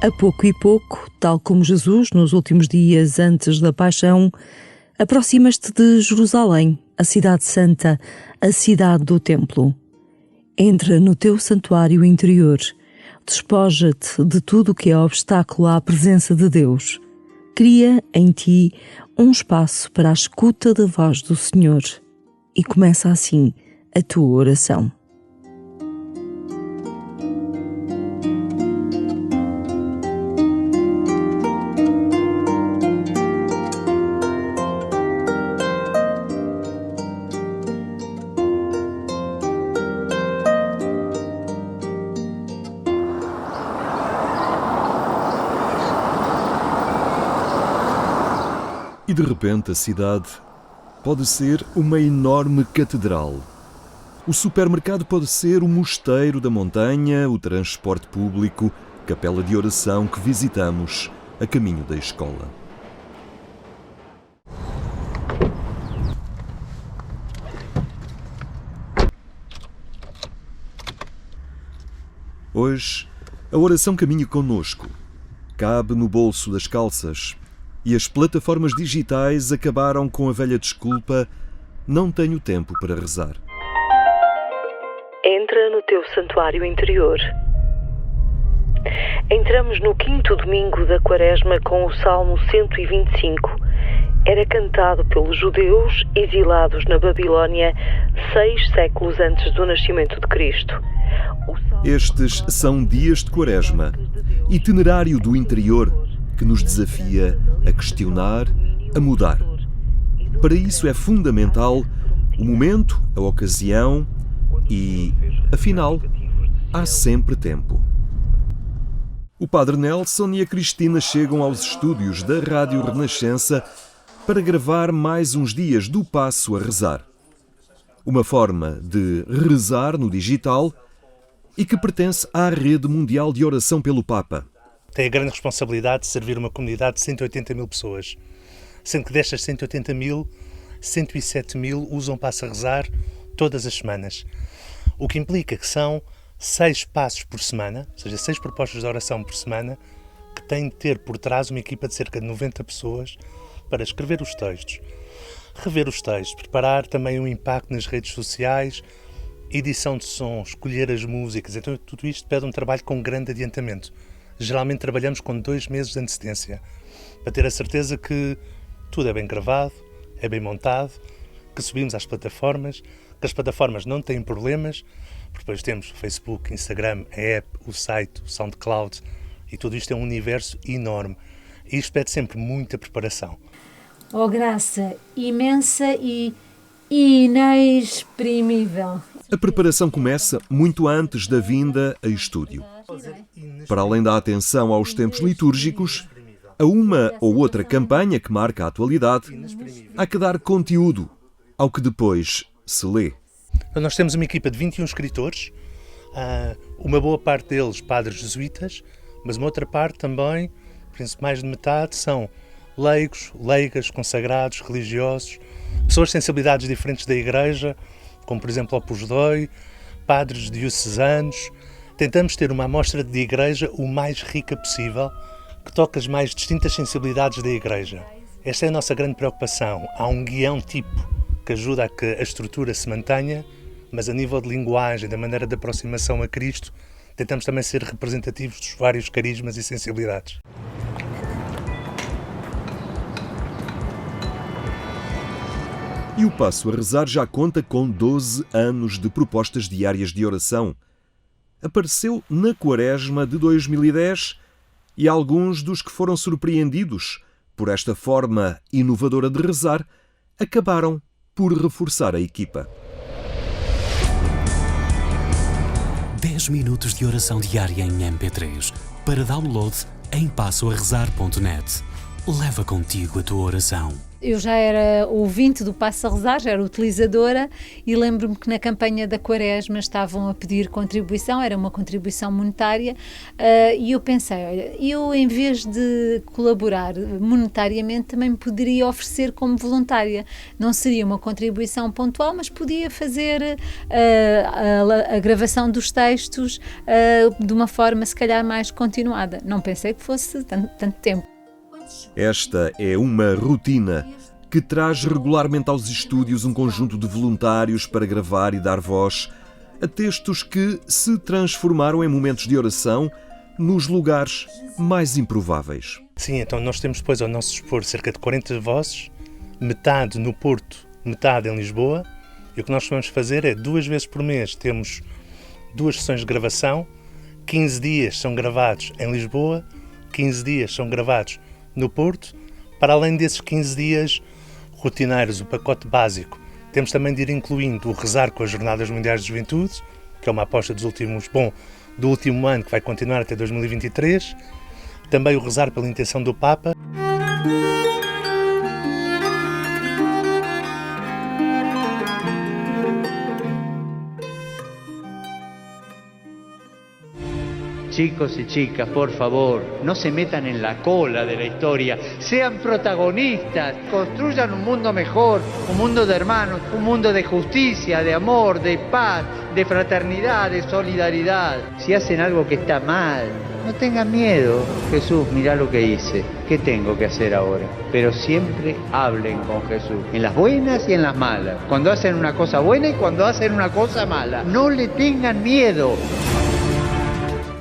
A pouco e pouco, tal como Jesus nos últimos dias antes da paixão, aproximas-te de Jerusalém, a cidade santa, a cidade do templo. Entra no teu santuário interior, despoja-te de tudo o que é obstáculo à presença de Deus. Cria em ti um espaço para a escuta da voz do Senhor e começa assim a tua oração. E de repente a cidade pode ser uma enorme catedral. O supermercado pode ser o mosteiro da montanha, o transporte público, capela de oração que visitamos a caminho da escola. Hoje, a oração caminha connosco. Cabe no bolso das calças. E as plataformas digitais acabaram com a velha desculpa: não tenho tempo para rezar. Entra no teu santuário interior. Entramos no 5º domingo da Quaresma com o Salmo 125. Era cantado pelos judeus exilados na Babilónia 6 séculos antes do nascimento de Cristo. Estes são dias de Quaresma, itinerário do interior que nos desafia a questionar, a mudar. Para isso é fundamental o momento, a ocasião e, afinal, há sempre tempo. O Padre Nelson e a Cristina chegam aos estúdios da Rádio Renascença para gravar mais uns dias do Passo a Rezar. Uma forma de rezar no digital e que pertence à Rede Mundial de Oração pelo Papa. Tem a grande responsabilidade de servir uma comunidade de 180 mil pessoas, sendo que destas 180 mil, 107 mil usam Passo a Rezar todas as semanas. O que implica que são 6 passos por semana, ou seja, 6 propostas de oração por semana, que têm de ter por trás uma equipa de cerca de 90 pessoas para escrever os textos, rever os textos, preparar também o impacto nas redes sociais, edição de sons, escolher as músicas. Então tudo isto pede um trabalho com grande adiantamento. Geralmente trabalhamos com 2 meses de antecedência, para ter a certeza que tudo é bem gravado, é bem montado, que subimos às plataformas, que as plataformas não têm problemas, porque depois temos o Facebook, Instagram, a app, o site, o SoundCloud, e tudo isto é um universo enorme. E isto pede sempre muita preparação. Oh, graça imensa e inexprimível. A preparação começa muito antes da vinda a estúdio. Para além da atenção aos tempos litúrgicos, a uma ou outra campanha que marca a atualidade, há que dar conteúdo ao que depois se lê. Nós temos uma equipa de 21 escritores, uma boa parte deles padres jesuítas, mas uma outra parte também, mais de metade, são leigos, leigas, consagrados, religiosos, pessoas de sensibilidades diferentes da Igreja, como por exemplo Opus Dei, padres diocesanos. Tentamos ter uma amostra de Igreja o mais rica possível, que toca as mais distintas sensibilidades da Igreja. Esta é a nossa grande preocupação. Há um guião tipo que ajuda a que a estrutura se mantenha, mas a nível de linguagem, da maneira de aproximação a Cristo, tentamos também ser representativos dos vários carismas e sensibilidades. E o Passo a Rezar já conta com 12 anos de propostas diárias de oração. Apareceu na Quaresma de 2010 e alguns dos que foram surpreendidos por esta forma inovadora de rezar acabaram por reforçar a equipa. 10 minutos de oração diária em MP3 para download em passoarrezar.net. Leva contigo a tua oração. Eu já era ouvinte do Passo a Rezar, já era utilizadora, e lembro-me que na campanha da Quaresma estavam a pedir contribuição, era uma contribuição monetária, e eu pensei, olha, eu em vez de colaborar monetariamente também poderia oferecer como voluntária. Não seria uma contribuição pontual, mas podia fazer a gravação dos textos de uma forma se calhar mais continuada. Não pensei que fosse tanto tempo. Esta é uma rotina que traz regularmente aos estúdios um conjunto de voluntários para gravar e dar voz a textos que se transformaram em momentos de oração nos lugares mais improváveis. Sim, então nós temos depois ao nosso dispor cerca de 40 vozes, metade no Porto, metade em Lisboa, e o que nós vamos fazer é 2 vezes por mês temos 2 sessões de gravação, 15 dias são gravados em Lisboa, 15 dias são gravados no Porto. Para além desses 15 dias rotineiros, o pacote básico, temos também de ir incluindo o rezar com as Jornadas Mundiais de Juventude, que é uma aposta do último ano, que vai continuar até 2023. Também o rezar pela intenção do Papa. Chicos y chicas, por favor, no se metan en la cola de la historia, sean protagonistas, construyan un mundo mejor, un mundo de hermanos, un mundo de justicia, de amor, de paz, de fraternidad, de solidaridad. Si hacen algo que está mal, no tengan miedo. Jesús, mirá lo que hice, ¿qué tengo que hacer ahora? Pero siempre hablen con Jesús, en las buenas y en las malas, cuando hacen una cosa buena y cuando hacen una cosa mala. No le tengan miedo.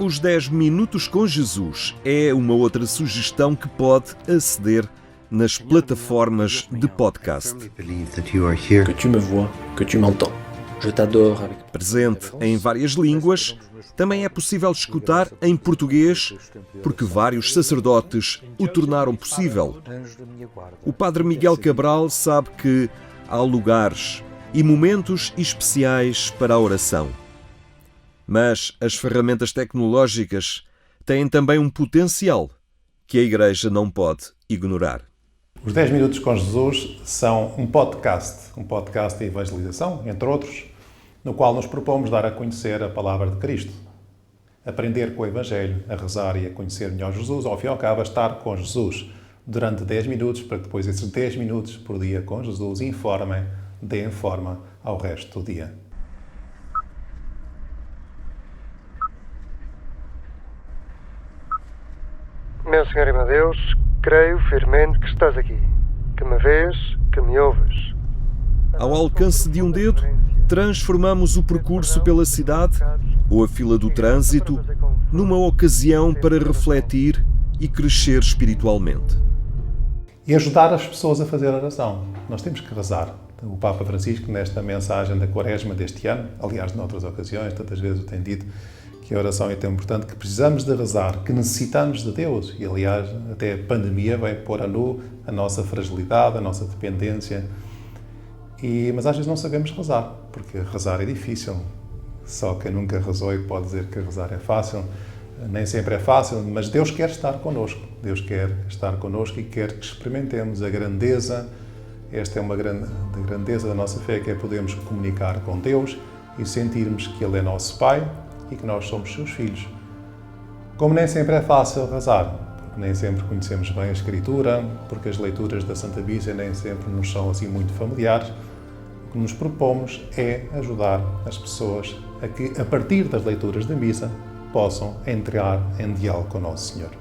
Os 10 minutos com Jesus é uma outra sugestão que pode aceder nas plataformas de podcast. Que tu me vois, que tu m'entends. Je t'adore. Presente em várias línguas, também é possível escutar em português, porque vários sacerdotes o tornaram possível. O padre Miguel Cabral sabe que há lugares e momentos especiais para a oração. Mas as ferramentas tecnológicas têm também um potencial que a Igreja não pode ignorar. Os 10 Minutos com Jesus são um podcast de evangelização, entre outros, no qual nos propomos dar a conhecer a palavra de Cristo. Aprender com o Evangelho, a rezar e a conhecer melhor Jesus, ao fim e ao cabo, a estar com Jesus durante 10 minutos, para que depois esses 10 minutos por dia com Jesus deem forma ao resto do dia. Meu Senhor e meu Deus, creio firmemente que estás aqui, que me vês, que me ouves. Ao alcance de um dedo, transformamos o percurso pela cidade ou a fila do trânsito numa ocasião para refletir e crescer espiritualmente. E ajudar as pessoas a fazer oração. Nós temos que rezar. O Papa Francisco, nesta mensagem da Quaresma deste ano, aliás, noutras ocasiões, tantas vezes eu tenho dito que a oração é tão importante, que precisamos de rezar, que necessitamos de Deus. E, aliás, até a pandemia vai pôr à nu a nossa fragilidade, a nossa dependência. Mas às vezes não sabemos rezar, porque rezar é difícil. Só quem nunca rezou e pode dizer que rezar é fácil. Nem sempre é fácil, mas Deus quer estar connosco. Deus quer estar connosco e quer que experimentemos a grandeza. Esta é uma grandeza da nossa fé, que é podermos comunicar com Deus e sentirmos que Ele é nosso Pai e que nós somos seus filhos. Como nem sempre é fácil rezar, porque nem sempre conhecemos bem a Escritura, porque as leituras da Santa Missa nem sempre nos são assim muito familiares, o que nos propomos é ajudar as pessoas a que, a partir das leituras da Missa, possam entrar em diálogo com o Nosso Senhor.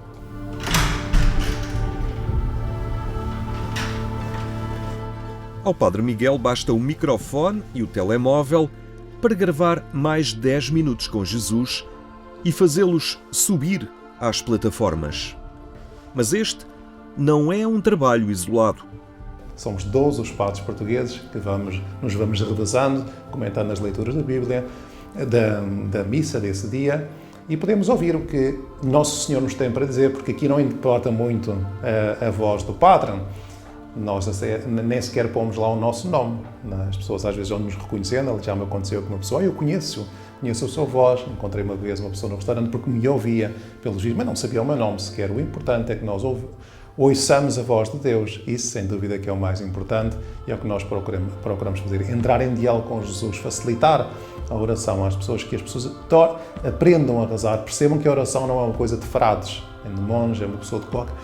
Ao Padre Miguel basta o microfone e o telemóvel para gravar mais 10 minutos com Jesus e fazê-los subir às plataformas. Mas este não é um trabalho isolado. Somos 12 os padres portugueses que nos vamos revezando, comentando as leituras da Bíblia, da missa desse dia, e podemos ouvir o que Nosso Senhor nos tem para dizer, porque aqui não importa muito a voz do padre. Nós nem sequer pomos lá o nosso nome. As pessoas às vezes vão nos reconhecendo. Já me aconteceu com uma pessoa, eu conheço a sua voz. Encontrei uma vez uma pessoa no restaurante porque me ouvia pelos vídeos, mas não sabia o meu nome sequer. O importante é que nós ouçamos a voz de Deus. Isso, sem dúvida, que é o mais importante e é o que nós procuramos fazer. Entrar em diálogo com Jesus, facilitar a oração às pessoas, que as pessoas aprendam a rezar, percebam que a oração não é uma coisa de frades, é de monge, é uma pessoa de qualquer...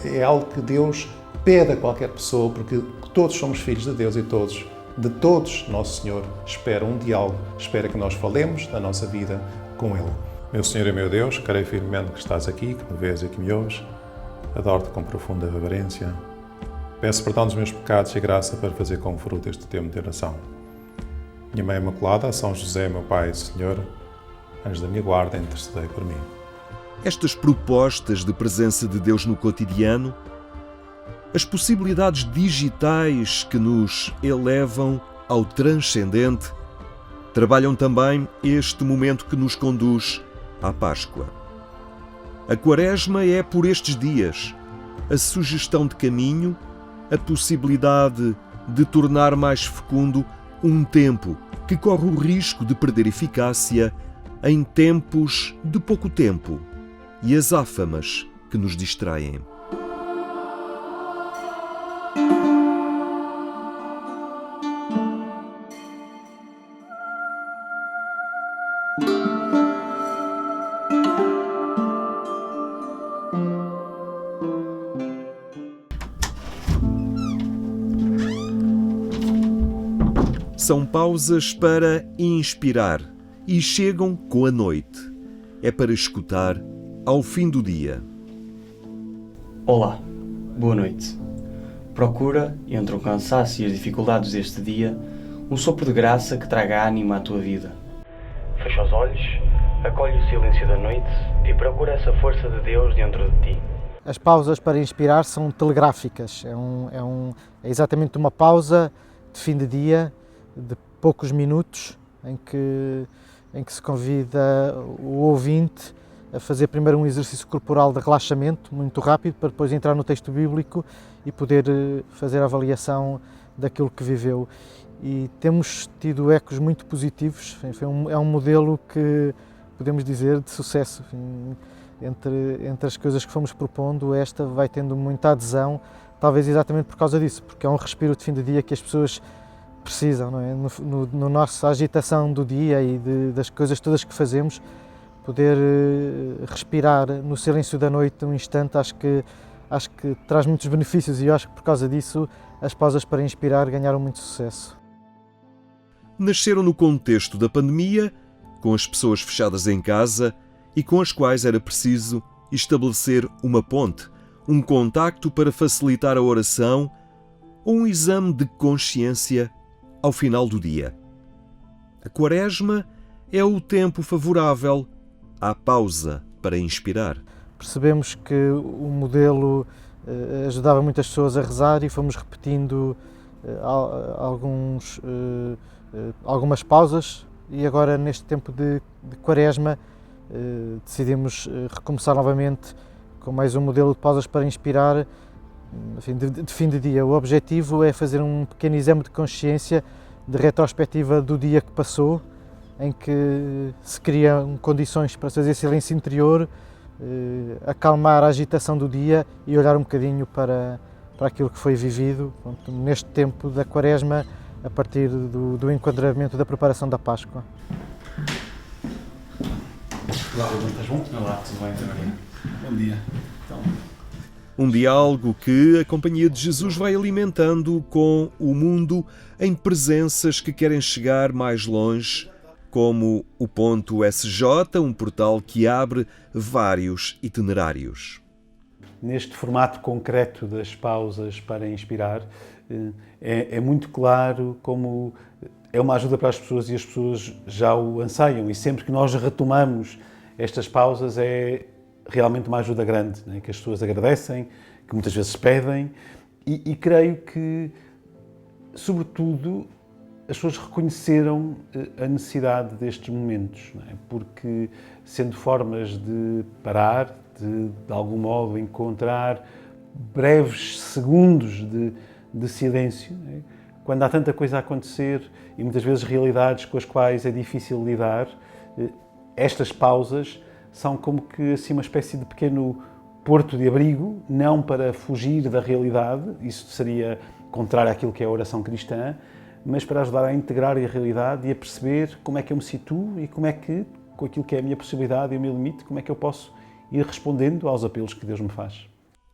É algo que Deus pede a qualquer pessoa, porque todos somos filhos de Deus e de todos, Nosso Senhor espera um diálogo, espera que nós falemos da nossa vida com Ele. Meu Senhor e meu Deus, creio firmemente que estás aqui, que me vês e que me ouves. Adoro-te com profunda reverência. Peço perdão dos meus pecados e graça para fazer com fruto este tempo de oração. Minha Mãe Imaculada, São José, meu Pai e Senhor, anjos da minha guarda, intercedei por mim. Estas propostas de presença de Deus no cotidiano, as possibilidades digitais que nos elevam ao transcendente, trabalham também este momento que nos conduz à Páscoa. A Quaresma é, por estes dias, a sugestão de caminho, a possibilidade de tornar mais fecundo um tempo que corre o risco de perder eficácia em tempos de pouco tempo e azáfamas que nos distraem. São pausas para inspirar e chegam com a noite. É para escutar ao fim do dia. Olá, boa noite. Procura, entre o cansaço e as dificuldades deste dia, um sopro de graça que traga ânimo à tua vida. Fecha os olhos, acolhe o silêncio da noite e procura essa força de Deus dentro de ti. As pausas para inspirar são telegráficas. É exatamente uma pausa de fim de dia, de poucos minutos, em que se convida o ouvinte a fazer primeiro um exercício corporal de relaxamento, muito rápido, para depois entrar no texto bíblico e poder fazer a avaliação daquilo que viveu. E temos tido ecos muito positivos. É um modelo que, podemos dizer, de sucesso. Entre as coisas que fomos propondo, esta vai tendo muita adesão, talvez exatamente por causa disso, porque é um respiro de fim de dia que as pessoas precisam, não é? No nossa agitação do dia e das coisas todas que fazemos, poder respirar no silêncio da noite um instante, acho que traz muitos benefícios, e eu acho que por causa disso as pausas para inspirar ganharam muito sucesso. Nasceram no contexto da pandemia, com as pessoas fechadas em casa e com as quais era preciso estabelecer uma ponte, um contacto para facilitar a oração ou um exame de consciência ao final do dia. A Quaresma é o tempo favorável à pausa para inspirar. Percebemos que o modelo ajudava muitas pessoas a rezar e fomos repetindo algumas pausas, e agora neste tempo de Quaresma decidimos recomeçar novamente com mais um modelo de pausas para inspirar, enfim, de fim de dia. O objetivo é fazer um pequeno exame de consciência, de retrospectiva do dia que passou, em que se criam condições para fazer silêncio interior, acalmar a agitação do dia e olhar um bocadinho para aquilo que foi vivido neste tempo da Quaresma, a partir do enquadramento da preparação da Páscoa. Olá, estás bom? Olá, tudo bem, Maria? Bom dia. Um diálogo que a Companhia de Jesus vai alimentando com o mundo em presenças que querem chegar mais longe, como o Ponto SJ, um portal que abre vários itinerários. Neste formato concreto das pausas para inspirar, é muito claro como é uma ajuda para as pessoas e as pessoas já o anseiam, e sempre que nós retomamos estas pausas é realmente uma ajuda grande, né? Que as pessoas agradecem, que muitas vezes pedem, e creio que, sobretudo, as pessoas reconheceram a necessidade destes momentos, não é? Porque, sendo formas de parar, de algum modo encontrar breves segundos de silêncio, não é? Quando há tanta coisa a acontecer e muitas vezes realidades com as quais é difícil lidar, estas pausas são como que assim uma espécie de pequeno porto de abrigo, não para fugir da realidade, isso seria contrário àquilo que é a oração cristã, mas para ajudar a integrar a realidade e a perceber como é que eu me situo e como é que, com aquilo que é a minha possibilidade e o meu limite, como é que eu posso ir respondendo aos apelos que Deus me faz.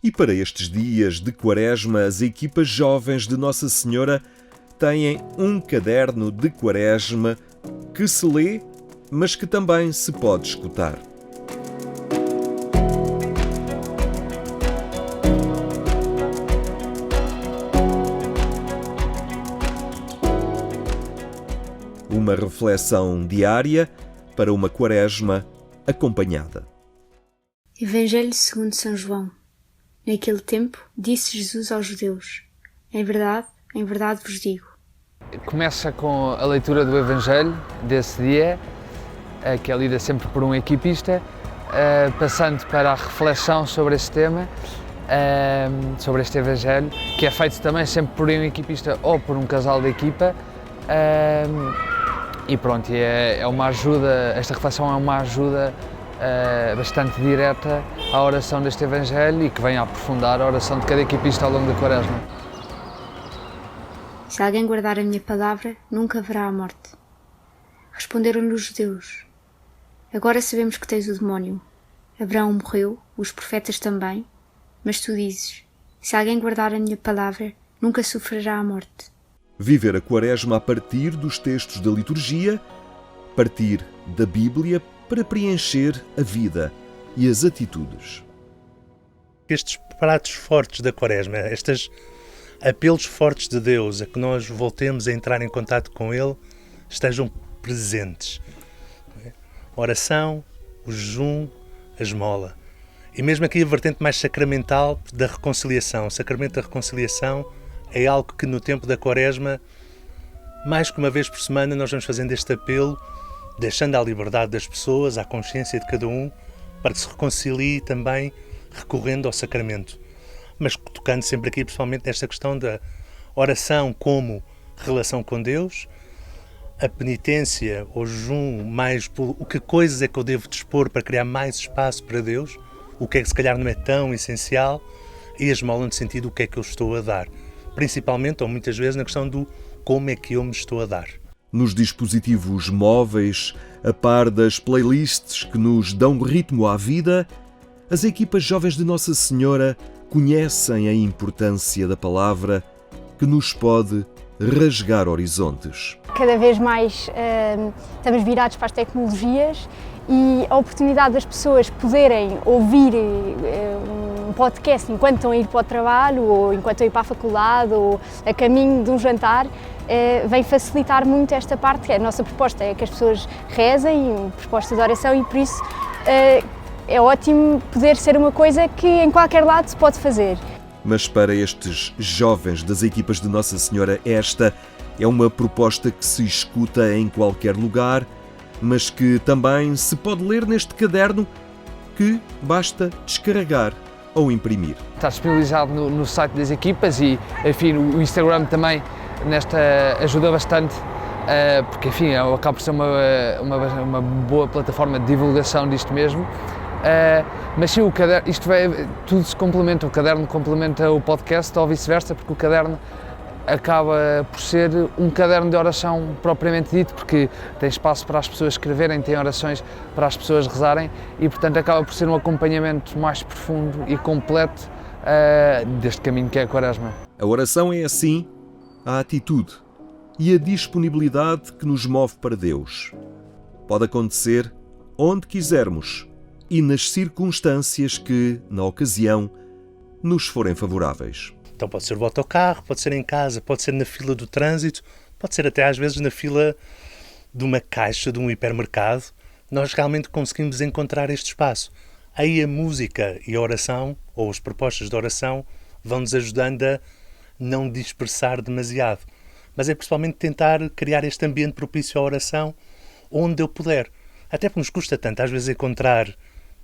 E para estes dias de Quaresma, as equipas jovens de Nossa Senhora têm um caderno de Quaresma que se lê, mas que também se pode escutar. Uma reflexão diária para uma Quaresma acompanhada. Evangelho segundo São João. Naquele tempo, disse Jesus aos judeus: em verdade vos digo. Começa com a leitura do Evangelho desse dia, que é lida sempre por um equipista, passando para a reflexão sobre esse tema, sobre este Evangelho, que é feito também sempre por um equipista ou por um casal de equipa. E pronto, é uma ajuda, esta reflexão é uma ajuda bastante direta à oração deste Evangelho e que vem a aprofundar a oração de cada equipista ao longo da Quaresma. Se alguém guardar a minha palavra, nunca haverá a morte. Responderam-lhe os judeus: agora sabemos que tens o demónio. Abraão morreu, os profetas também, mas tu dizes: se alguém guardar a minha palavra, nunca sofrerá a morte. Viver a Quaresma a partir dos textos da liturgia, partir da Bíblia para preencher a vida e as atitudes. Estes pratos fortes da Quaresma, estes apelos fortes de Deus a que nós voltemos a entrar em contato com Ele, estejam presentes. A oração, o jejum, a esmola. E mesmo aqui a vertente mais sacramental da reconciliação. O sacramento da reconciliação é algo que no tempo da Quaresma, mais que uma vez por semana, nós vamos fazendo este apelo, deixando à liberdade das pessoas, à consciência de cada um, para que se reconcilie também recorrendo ao sacramento. Mas tocando sempre aqui, principalmente nesta questão da oração como relação com Deus, a penitência, o jejum, mais o que coisas é que eu devo dispor para criar mais espaço para Deus, o que é que se calhar não é tão essencial, e a esmola no sentido do que é que eu estou a dar. Principalmente, ou muitas vezes, na questão do como é que eu me estou a dar. Nos dispositivos móveis, a par das playlists que nos dão ritmo à vida, as equipas jovens de Nossa Senhora conhecem a importância da palavra que nos pode rasgar horizontes. Cada vez mais estamos virados para as tecnologias e a oportunidade das pessoas poderem ouvir um podcast enquanto estão a ir para o trabalho, ou enquanto estão a ir para a faculdade, ou a caminho de um jantar, vem facilitar muito esta parte. A nossa proposta é que as pessoas rezem, proposta de oração, e por isso é ótimo poder ser uma coisa que em qualquer lado se pode fazer. Mas para estes jovens das equipas de Nossa Senhora, esta é uma proposta que se escuta em qualquer lugar, mas que também se pode ler neste caderno que basta descarregar ou imprimir. Está disponibilizado no site das equipas e, enfim, o Instagram também nesta ajuda bastante, porque, enfim, acaba por ser uma boa plataforma de divulgação disto mesmo. Mas sim, o caderno, tudo se complementa, o caderno complementa o podcast ou vice-versa, porque o caderno acaba por ser um caderno de oração propriamente dito, porque tem espaço para as pessoas escreverem, tem orações para as pessoas rezarem e, portanto, acaba por ser um acompanhamento mais profundo e completo deste caminho que é a Quaresma. A oração é, assim, a atitude e a disponibilidade que nos move para Deus. Pode acontecer onde quisermos e nas circunstâncias que, na ocasião, nos forem favoráveis. Então pode ser o autocarro, pode ser em casa, pode ser na fila do trânsito, pode ser até às vezes na fila de uma caixa, de um hipermercado. Nós realmente conseguimos encontrar este espaço. Aí a música e a oração, ou as propostas de oração, vão-nos ajudando a não dispersar demasiado. Mas é principalmente tentar criar este ambiente propício à oração onde eu puder. Até porque nos custa tanto às vezes encontrar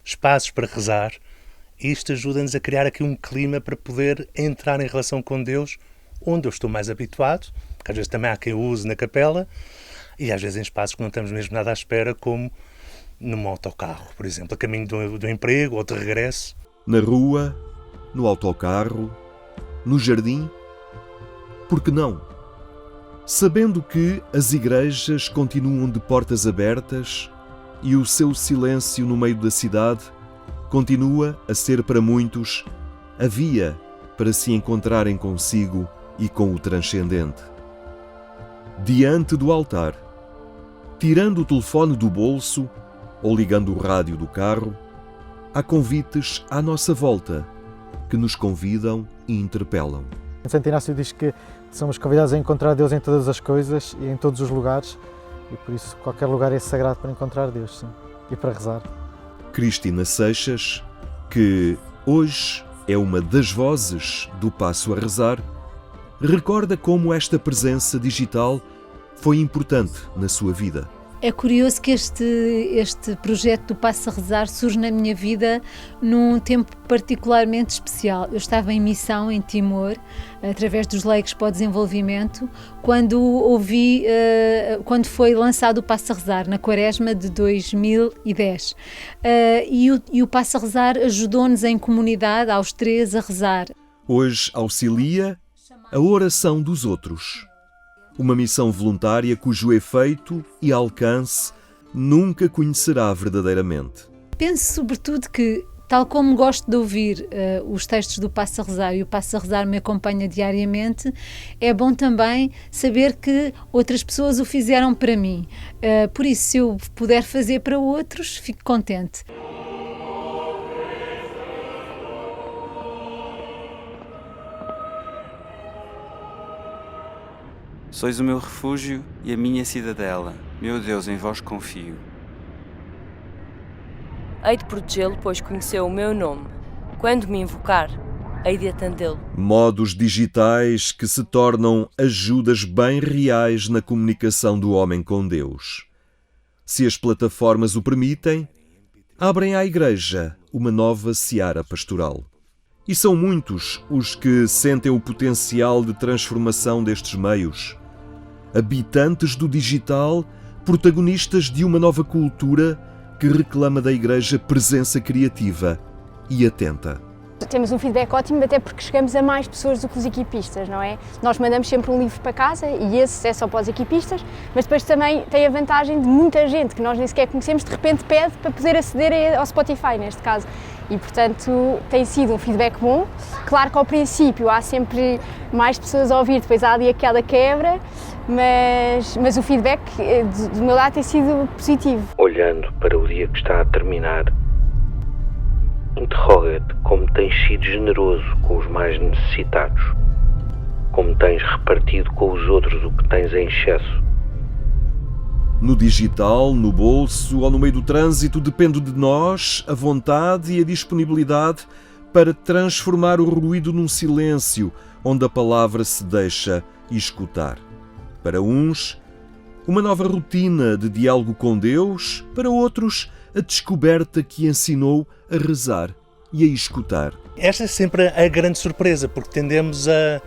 espaços para rezar, e isto ajuda-nos a criar aqui um clima para poder entrar em relação com Deus onde eu estou mais habituado, porque às vezes também há quem o use na capela, e às vezes em espaços que não estamos mesmo nada à espera, como num autocarro, por exemplo, a caminho do emprego ou de regresso. Na rua, no autocarro, no jardim? Por que não? Sabendo que as igrejas continuam de portas abertas e o seu silêncio no meio da cidade continua a ser para muitos a via para se encontrarem consigo e com o transcendente. Diante do altar, tirando o telefone do bolso ou ligando o rádio do carro, há convites à nossa volta que nos convidam e interpelam. Santo Inácio diz que somos convidados a encontrar Deus em todas as coisas e em todos os lugares, e por isso qualquer lugar é sagrado para encontrar Deus, sim, e para rezar. Cristina Seixas, que hoje é uma das vozes do Passo a Rezar, recorda como esta presença digital foi importante na sua vida. É curioso que este projeto do Passo a Rezar surge na minha vida num tempo particularmente especial. Eu estava em missão em Timor, através dos Leigos para o Desenvolvimento, quando foi lançado o Passo a Rezar, na Quaresma de 2010. E o Passo a Rezar ajudou-nos em comunidade, aos 3, a rezar. Hoje auxilia a oração dos outros. Uma missão voluntária cujo efeito e alcance nunca conhecerá verdadeiramente. Penso sobretudo que, tal como gosto de ouvir os textos do Passo a Rezar e o Passo a Rezar me acompanha diariamente, é bom também saber que outras pessoas o fizeram para mim. Por isso, se eu puder fazer para outros, fico contente. Sois o meu refúgio e a minha cidadela. Meu Deus, em vós confio. Hei de protegê-lo, pois conheceu o meu nome. Quando me invocar, hei de atendê-lo. Modos digitais que se tornam ajudas bem reais na comunicação do homem com Deus. Se as plataformas o permitem, abrem à Igreja uma nova seara pastoral. E são muitos os que sentem o potencial de transformação destes meios. Habitantes do digital, protagonistas de uma nova cultura que reclama da Igreja presença criativa e atenta. Temos um feedback ótimo, até porque chegamos a mais pessoas do que os equipistas, não é? Nós mandamos sempre um livro para casa e esse é só para os equipistas, mas depois também tem a vantagem de muita gente que nós nem sequer conhecemos, de repente pede para poder aceder ao Spotify, neste caso. E, portanto, tem sido um feedback bom. Claro que ao princípio há sempre mais pessoas a ouvir, depois há ali aquela quebra, mas o feedback do meu lado tem sido positivo. Olhando para o dia que está a terminar, interroga-te como tens sido generoso com os mais necessitados, como tens repartido com os outros o que tens em excesso. No digital, no bolso ou no meio do trânsito, depende de nós a vontade e a disponibilidade para transformar o ruído num silêncio onde a palavra se deixa escutar. Para uns, uma nova rotina de diálogo com Deus, para outros, a descoberta que ensinou a rezar e a escutar. Esta é sempre a grande surpresa, porque tendemos a,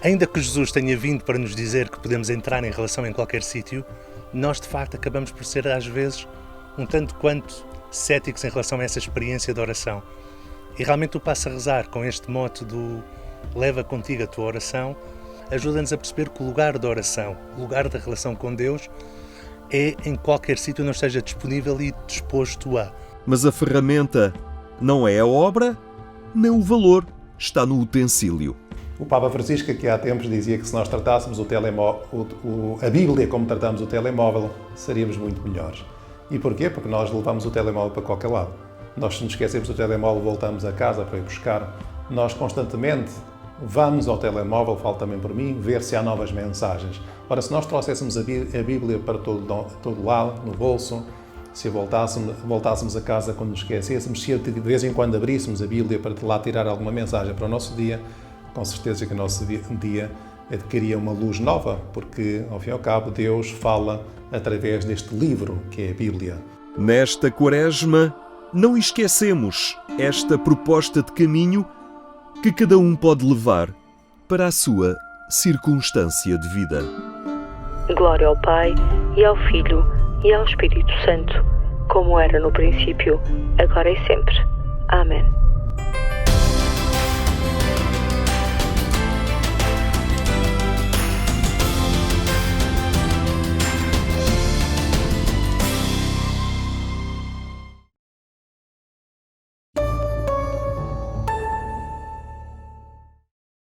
ainda que Jesus tenha vindo para nos dizer que podemos entrar em relação em qualquer sítio, nós de facto acabamos por ser às vezes um tanto quanto céticos em relação a essa experiência de oração. E realmente o Passo a Rezar, com este mote do leva contigo a tua oração, ajuda-nos a perceber que o lugar da oração, o lugar da relação com Deus, é em qualquer sítio onde esteja disponível e disposto a. Mas a ferramenta não é a obra, nem o valor, está no utensílio. O Papa Francisco, aqui há tempos, dizia que se nós tratássemos a Bíblia como tratamos o telemóvel, seríamos muito melhores. E porquê? Porque nós levamos o telemóvel para qualquer lado. Nós, se nos esquecemos do telemóvel, voltamos a casa para ir buscar. Nós constantemente vamos ao telemóvel, falo também por mim, ver se há novas mensagens. Ora, se nós trouxéssemos a Bíblia para todo lado, no bolso, se voltássemos a casa quando nos esquecêssemos, se de vez em quando abríssemos a Bíblia para lá tirar alguma mensagem para o nosso dia, com certeza que o nosso dia adquiria uma luz nova, porque, ao fim e ao cabo, Deus fala através deste livro, que é a Bíblia. Nesta Quaresma, não esquecemos esta proposta de caminho que cada um pode levar para a sua circunstância de vida. Glória ao Pai, e ao Filho, e ao Espírito Santo, como era no princípio, agora e sempre. Amém.